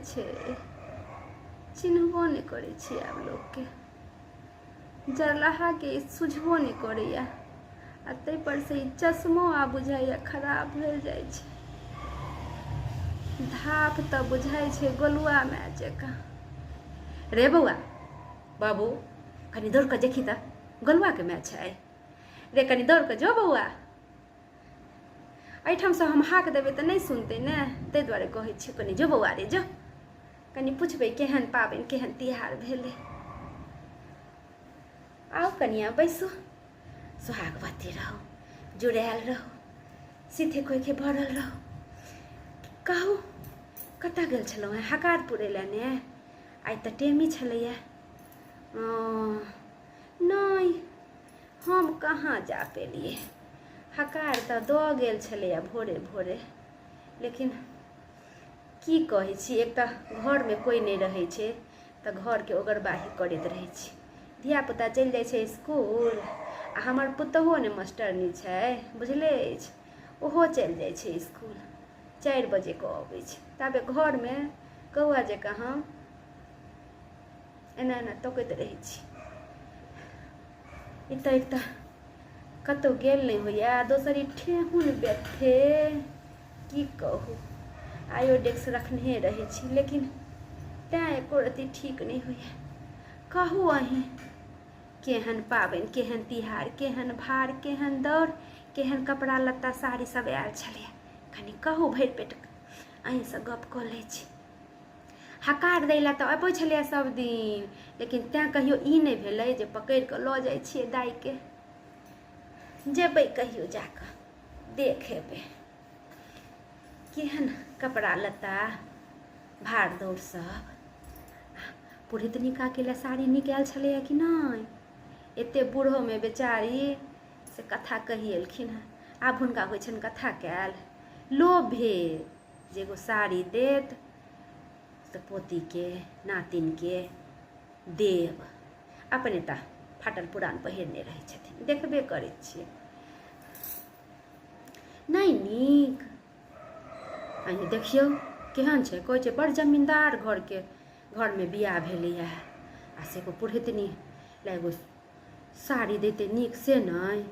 छे, चिन्हबो नहीं करे छे आब लोग के, जरलाहा के सुझबो नहीं करैया, आ तै पर से चश्मो आ बुझाइया खराब भेल जाय छे, धाप तो बुझाई छे गोलुआ में जका। रे बउआ, बाबू कनी दौड़ के देखी त गोलुआ के मैच है, रे कनी दौड़ के जो बउआ, एठाम से हम हाक देवे तो नहीं सुनते ने, तै दुआरे कहै छी कनी जो बउआ रे जो, कनी पुछबै केहन पाबनि केहन तिहार भेलै। आओ कनिया बैसो, सुहागवती रहो, जुड़ायल रहो, सीधे कोई के भरल रहो। कहू कतऽ गेल छलहुँ हेँ, हकार पुरै लए ने, आइ तऽ टेमी छलैया। नहीं हम कहाँ जा पेलिए, हकार तऽ दऽ गेल छलैया भोरे भोरे, लेकिन की कहै छी, एक तऽ घरमे कोई नहीं रहै छै तऽ घरके ओगरबाही करैत रहै छी, धियापुता चलि जाइ छै स्कूल, आ हमर पुतहुओ ने मास्टरनी छै बुझले अछि, ओहो चलि जाइ छै स्कूल, 4 बजे के अबै छै, ताबे घरमे कौआ जकाँ हम एना एना तकैत रहै छी। एक तऽ कतहु गेल नहीं होइया, दोसर ई ठेहुन बैठे, की कहू आयोडेक्स रखने रहे छी, लेकिन तैं एको रत्ती ठीक नहीं होइया। कहू अहीं केहन पाबनि केहन तिहार केहन भार केहन दौड़ केहन कपड़ा लत्ता साड़ी सब आयल छलै, कनी कहू भरि पेट अहीं से गप कऽ लै छी। हकार दै लए तऽ अबै छलैया सब दिन, लेकिन तैं कहियो ई नहीं भेलै जे पकड़ि कऽ लऽ जाइ छियै दाइके, जेबै कहियो जाकऽ देख एबै केहन कपड़ा लत्ता भाड़ दौड़ सब। पुरहितनिका के लिए साड़ी निकाल छलैया कि नहीं, एते बूढ़ो में बेचारी से कथा कही एलखिन हँ, आब हुनका होइ छनि कथा कैल, लोभे जे एगो साड़ी देत तऽ पोती के नातिन के देव, अपने तऽ फाटल पुरान पहिरने रहै छथिन, देखबे करै छियै नहीं नीक। अहीं देखियौ केहन छै, कहै छै बड़ जमींदार घर में बियाह भेलैया, आ से एगो पुरहितनी ला एगो साड़ी देते नीक से नहीं,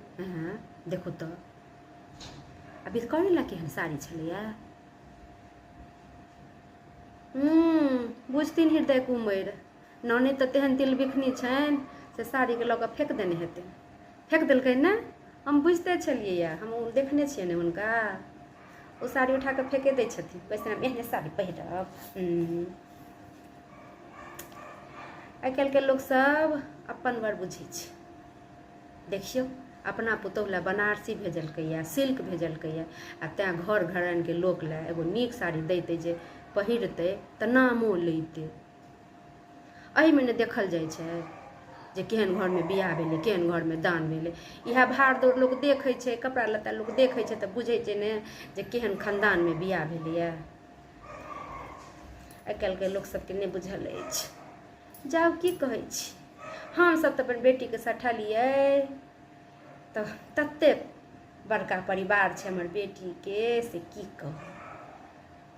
देखो तो अभी करै ला केहन साड़ी छलैया। बुझथिन हृदय कुमार, नने तऽ तेहन तिल बिखनी छनि से साड़ी के लऽ कऽ फेंक देने हेतै, फेंक देलकै ने, हम बुझते छलियै, हम देखने छियै ने हुनका, ओ साड़ी उठा कऽ फेंके दै छथिन, वैसे हम एहने साड़ी पहिरब। आइ काल्हि के लोग सब अपन बर बुझै छै, देखियौ अपना पुतहु ला बनारसी भेजलकैया, सिल्क भेजलकैया, आ तैं घर घरान के लोक ला एगो नीक साड़ी दैते जे पहिरतै तऽ नामो लैतै। एहिमे ने देखल जाइ छै जे केहन घर में बियाह भेलै केहन घर में दान भेलै, इएह भाड़ दौड़ लोग देखै छै, कपड़ा लत्ता लोग देखै छै तऽ बुझै छै ने जे केहन खानदान में बियाह भेलैया। आइ काल्हि के लोक सबके नहि बुझल अछि। जाउ की कहै छी, हम सब तऽ अपन बेटी के सठलियै, तऽ तते बड़का परिवार छै हमर बेटी के से की कहू,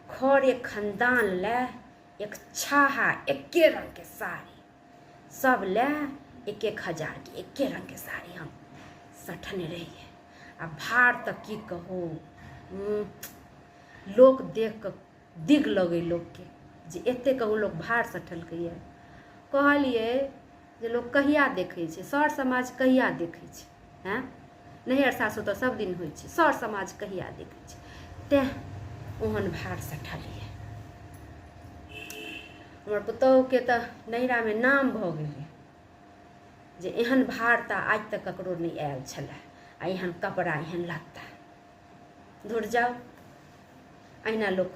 खरे खानदान ला एक छाहा एके रंग के साड़ी, सब ला 1-1 हजार की एके रंग के साड़ी हम सठने रहिए, आ भाड़ तक की कहू, लोक देख कऽ दिग लगे लोग के जे एते कहू लोग भाड़ सठलकैया। कहलिए जे लोग कहिया देखै छै, सर समाज कहिया देखै छै, नैहर सासुर तऽ सब दिन होइ छै, सर समाज कहिया देखै छै, तें ओहन भाड़ सठलिए। हमर पुतहु के तऽ नैहरा में नाम भऽ गेलै जे एहन भाड़ तऽ आज तक ककरो नहीं आयल छलै, आ एहन कपड़ा एहन लत्ता, धुर जाउ अहिना लोक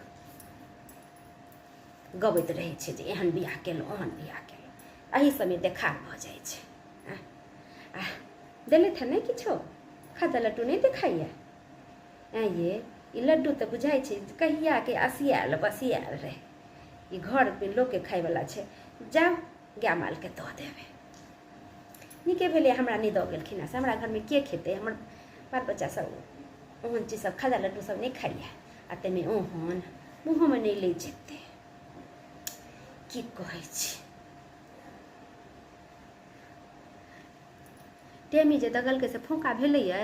गबैत रहै छै जे एहन बियाह केलहुँ ओहन बियाह केलहुँ, एही सबमे देखार भऽ जाइ छै। देले था नहीं किछो, खाता लड्डू नहीं देखाइया, ये ई लड्डू तऽ बुझाइ छै कहिया के असियाल बसियाल रहे, ई घर में लोग के खाय वाला छै, जाउ गाय माल के दऽ देबै। नीके भेलै हमरा नहीं दऽ गेलखिन, से हमरा घर में के खेतै, हमर बाल बच्चा सब ओहन चीज सब खाजा लड्डू सब नहीं खाइया, आ तेमे ओहन मुँहो में नहीं ले जेतै। की कहै छी। टेमी जे दगलकै से फौका भेलैए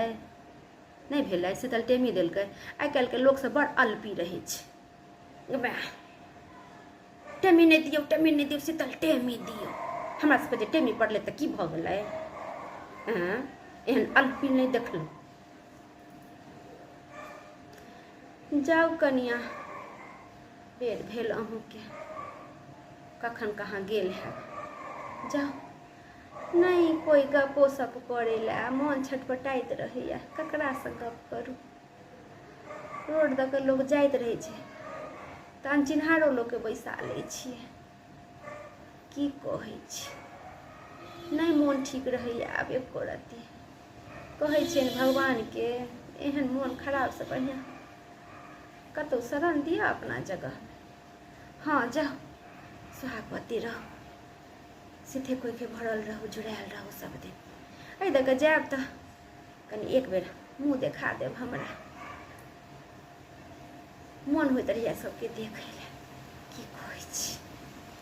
नहीं भेलै, शीतल टेमी देलकै। आइ काल्हि के लोक सब बड़ अल्पी रहै छै। टेमी नहीं दियौ, टेमी नहीं दियौ, शीतल टेमी दियौ। हमरा सबके जे टेमी पड़लै तऽ की भऽ गेलै? एहन अल्पी नहीं देखलहुँ। जाउ कनिया, बेर भेल अहूँके, कखन कहाँ गेल हैब। जाउ। नहीं कोई गपो सप करे ला मन छटपटाइत रहैया, ककरासँ गप करू। रोड दऽ के लोग जाइत रहै छै तऽ अनचिन्हारो लोकके बैसा लै छियै। की कहै छी, नहीं मोन ठीक रहैया आब एको रत्ती। कहै छियनि भगवानके एहन मोन खराबसँ बढ़िआँ कतहु शरण दिअ अपना जगह। हाँ जाओ, सुहागवती रहो, सीधे कोइके भरल रहू, जुड़ायल रहू सब दिन। एहि दऽ कऽ जायब तऽ कनि एक बेर मुँह देखा देब। हमरा मोन होइत रहैया सबके देखै लए। की कहै छी।